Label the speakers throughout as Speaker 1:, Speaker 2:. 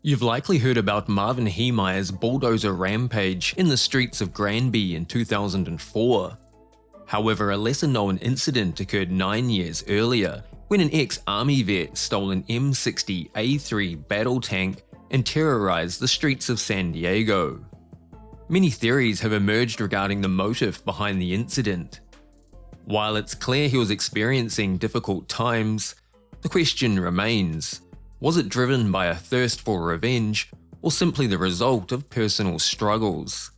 Speaker 1: You've likely heard about Marvin Heemeyer's bulldozer rampage in the streets of Granby in 2004. However, a lesser-known incident occurred 9 years earlier when an ex-army vet stole an M60A3 battle tank and terrorized the streets of San Diego. Many theories have emerged regarding the motive behind the incident. While it's clear he was experiencing difficult times, the question remains: was it driven by a thirst for revenge, or simply the result of personal struggles?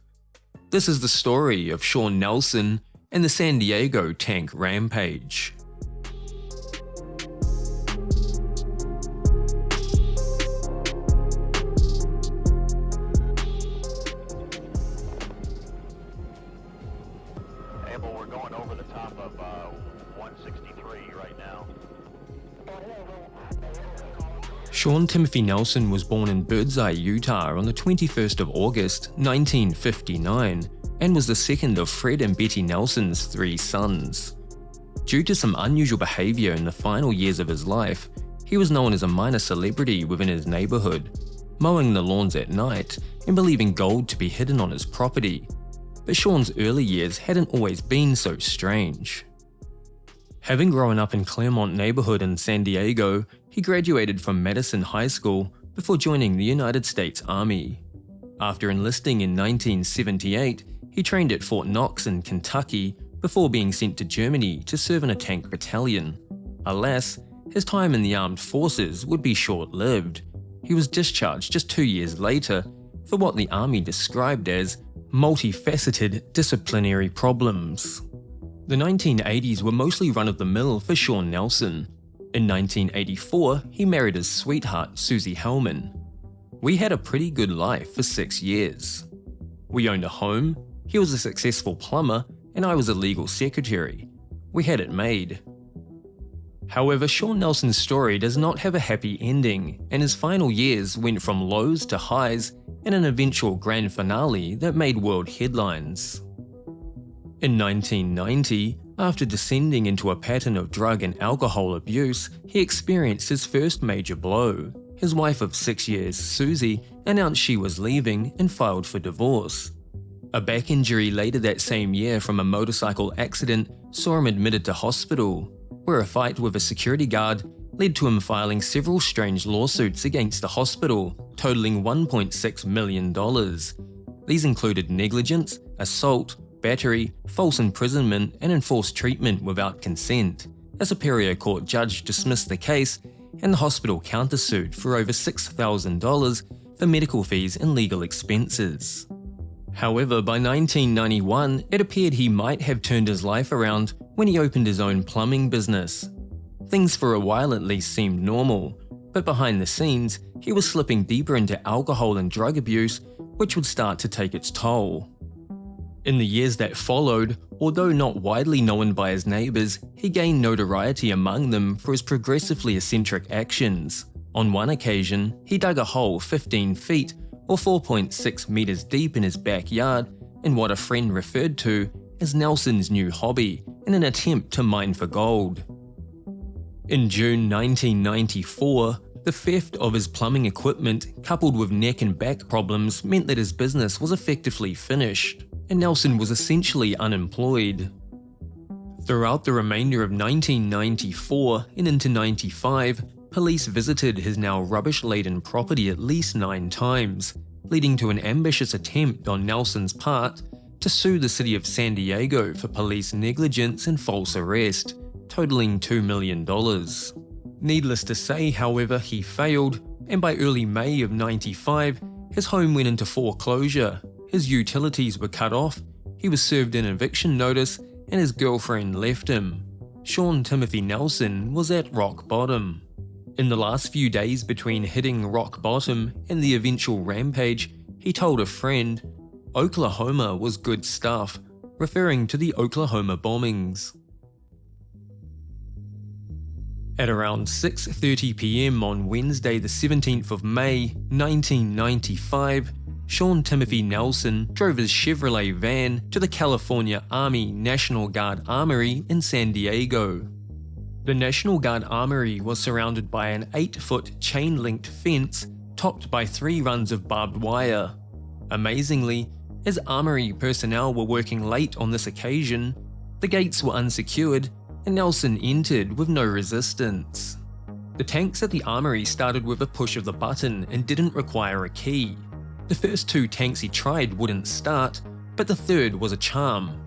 Speaker 1: This is the story of Shawn Nelson and the San Diego Tank Rampage.
Speaker 2: We're going over the top of 163 right now.
Speaker 1: Shawn Timothy Nelson was born in Birdseye, Utah on the 21st of August, 1959, and was the second of Fred and Betty Nelson's 3 sons. Due to some unusual behavior in the final years of his life, he was known as a minor celebrity within his neighborhood, mowing the lawns at night and believing gold to be hidden on his property. But Shawn's early years hadn't always been so strange. Having grown up in Claremont neighborhood in San Diego, he graduated from Madison High School before joining the United States Army. After enlisting in 1978, he trained at Fort Knox in Kentucky before being sent to Germany to serve in a tank battalion. Alas, his time in the armed forces would be short-lived. He was discharged just 2 years later for what the Army described as multifaceted disciplinary problems. The 1980s were mostly run-of-the-mill for Shawn Nelson. In 1984, he married his sweetheart, Susie Hellman. We had a pretty good life for 6 years. We owned a home, he was a successful plumber, and I was a legal secretary. We had it made. However, Shawn Nelson's story does not have a happy ending, and his final years went from lows to highs and an eventual grand finale that made world headlines. In 1990, after descending into a pattern of drug and alcohol abuse, he experienced his first major blow. His wife of 6 years, Susie, announced she was leaving and filed for divorce. A back injury later that same year from a motorcycle accident saw him admitted to hospital, where a fight with a security guard led to him filing several strange lawsuits against the hospital, totaling $1.6 million. These included negligence, assault, battery, false imprisonment, and enforced treatment without consent. A superior court judge dismissed the case, and the hospital countersued for over $6,000 for medical fees and legal expenses. However, by 1991, it appeared he might have turned his life around when he opened his own plumbing business. Things for a while at least seemed normal, but behind the scenes, he was slipping deeper into alcohol and drug abuse, which would start to take its toll. In the years that followed, although not widely known by his neighbors, he gained notoriety among them for his progressively eccentric actions. On one occasion, he dug a hole 15 feet or 4.6 meters deep in his backyard in what a friend referred to as Nelson's new hobby in an attempt to mine for gold. In June 1994, the theft of his plumbing equipment coupled with neck and back problems meant that his business was effectively finished, and Nelson was essentially unemployed. Throughout the remainder of 1994 and into 95, police visited his now rubbish-laden property at least 9 times, leading to an ambitious attempt on Nelson's part to sue the city of San Diego for police negligence and false arrest, totaling $2 million. Needless to say, however, he failed, and by early May of 95, his home went into foreclosure. His utilities were cut off, he was served an eviction notice, and his girlfriend left him. Shawn Timothy Nelson was at rock bottom. In the last few days between hitting rock bottom and the eventual rampage, he told a friend, "Oklahoma was good stuff," referring to the Oklahoma bombings. At around 6:30 p.m. on Wednesday the 17th of May, 1995, Shawn Timothy Nelson drove his Chevrolet van to the California Army National Guard Armory in San Diego. The National Guard Armory was surrounded by an 8-foot chain-linked fence topped by 3 runs of barbed wire. Amazingly, as armory personnel were working late on this occasion, the gates were unsecured and Nelson entered with no resistance. The tanks at the armory started with a push of the button and didn't require a key. The first 2 tanks he tried wouldn't start, but the third was a charm.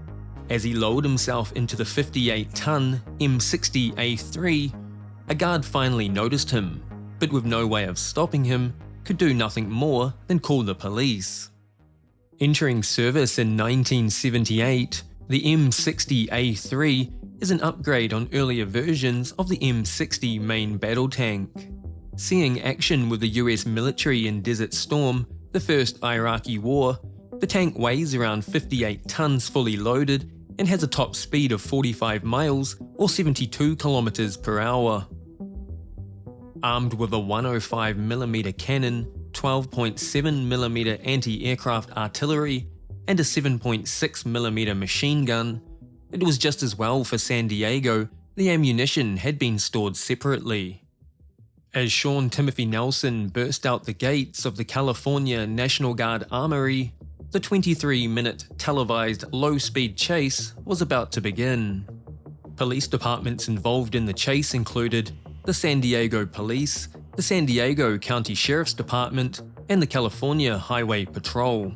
Speaker 1: As he lowered himself into the 58-ton M60A3, a guard finally noticed him, but with no way of stopping him, could do nothing more than call the police. Entering service in 1978, the M60A3 is an upgrade on earlier versions of the M60 main battle tank. Seeing action with the US military in Desert Storm, the first Iraqi war, the tank weighs around 58 tons fully loaded and has a top speed of 45 miles or 72 kilometers per hour. Armed with a 105mm cannon, 12.7mm anti-aircraft artillery, and a 7.6mm machine gun, it was just as well for San Diego the ammunition had been stored separately. As Shawn Timothy Nelson burst out the gates of the California National Guard Armory, the 23-minute televised low-speed chase was about to begin. Police departments involved in the chase included the San Diego Police, the San Diego County Sheriff's Department, and the California Highway Patrol.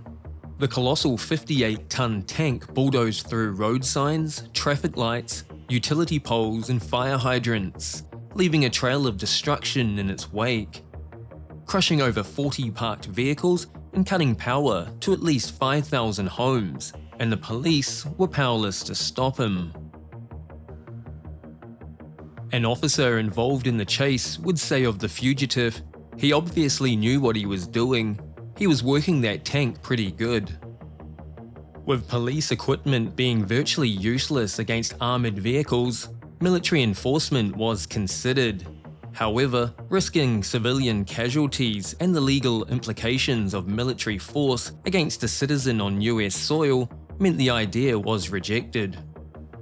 Speaker 1: The colossal 58-ton tank bulldozed through road signs, traffic lights, utility poles, and fire hydrants, leaving a trail of destruction in its wake, crushing over 40 parked vehicles and cutting power to at least 5,000 homes, and the police were powerless to stop him. An officer involved in the chase would say of the fugitive, he obviously knew what he was doing. He was working that tank pretty good. With police equipment being virtually useless against armored vehicles, military enforcement was considered. However, risking civilian casualties and the legal implications of military force against a citizen on US soil meant the idea was rejected.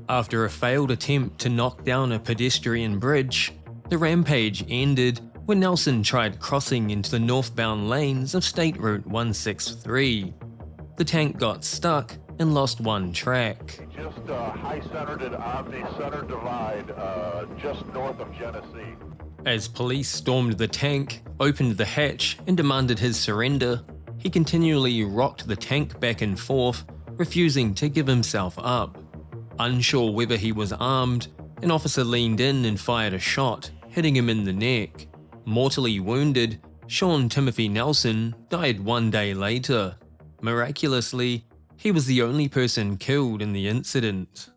Speaker 1: After a failed attempt to knock down a pedestrian bridge, the rampage ended when Nelson tried crossing into the northbound lanes of State Route 163. The tank got stuck and lost one track.
Speaker 2: Just high-centered at Omni Center Divide, just north of Genesee.
Speaker 1: As police stormed the tank, opened the hatch, and demanded his surrender, he continually rocked the tank back and forth, refusing to give himself up. Unsure whether he was armed, an officer leaned in and fired a shot, hitting him in the neck. Mortally wounded, Shawn Timothy Nelson died 1 day later. Miraculously, he was the only person killed in the incident.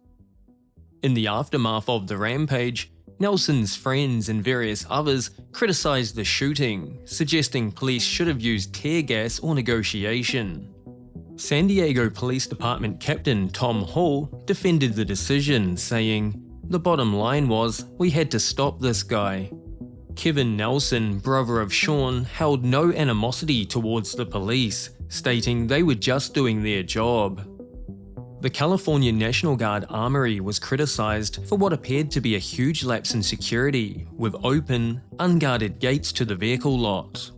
Speaker 1: In the aftermath of the rampage, Nelson's friends and various others criticized the shooting, suggesting police should have used tear gas or negotiation. San Diego Police Department Captain Tom Hall defended the decision, saying, "The bottom line was, we had to stop this guy." Kevin Nelson, brother of Shawn, held no animosity towards the police, stating they were just doing their job. The California National Guard Armory was criticized for what appeared to be a huge lapse in security, with open, unguarded gates to the vehicle lot.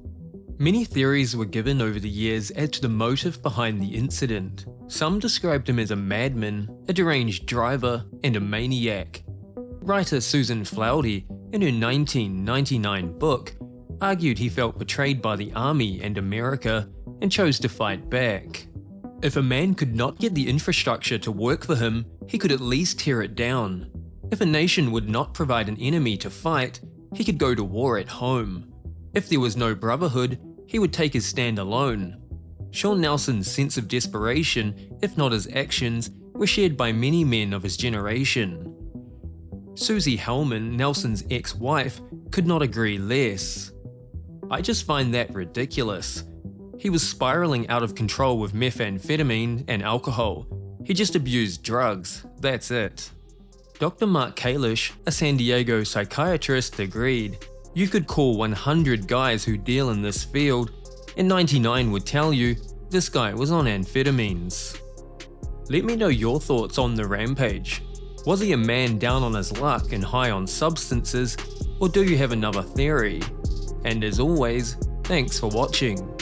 Speaker 1: Many theories were given over the years as to the motive behind the incident. Some described him as a madman, a deranged driver, and a maniac. Writer Susan Flauty, in her 1999 book, argued he felt betrayed by the army and America and chose to fight back. If a man could not get the infrastructure to work for him, he could at least tear it down. If a nation would not provide an enemy to fight, he could go to war at home. If there was no brotherhood, he would take his stand alone. Shawn Nelson's sense of desperation, if not his actions, were shared by many men of his generation. Susie Hellman, Nelson's ex-wife, could not agree less. "I just find that ridiculous. He was spiraling out of control with methamphetamine and alcohol. He just abused drugs, that's it." Dr. Mark Kalish, a San Diego psychiatrist, agreed. "You could call 100 guys who deal in this field, and 99 would tell you this guy was on amphetamines." Let me know your thoughts on the rampage. Was he a man down on his luck and high on substances, or do you have another theory? And as always, Thanks for watching.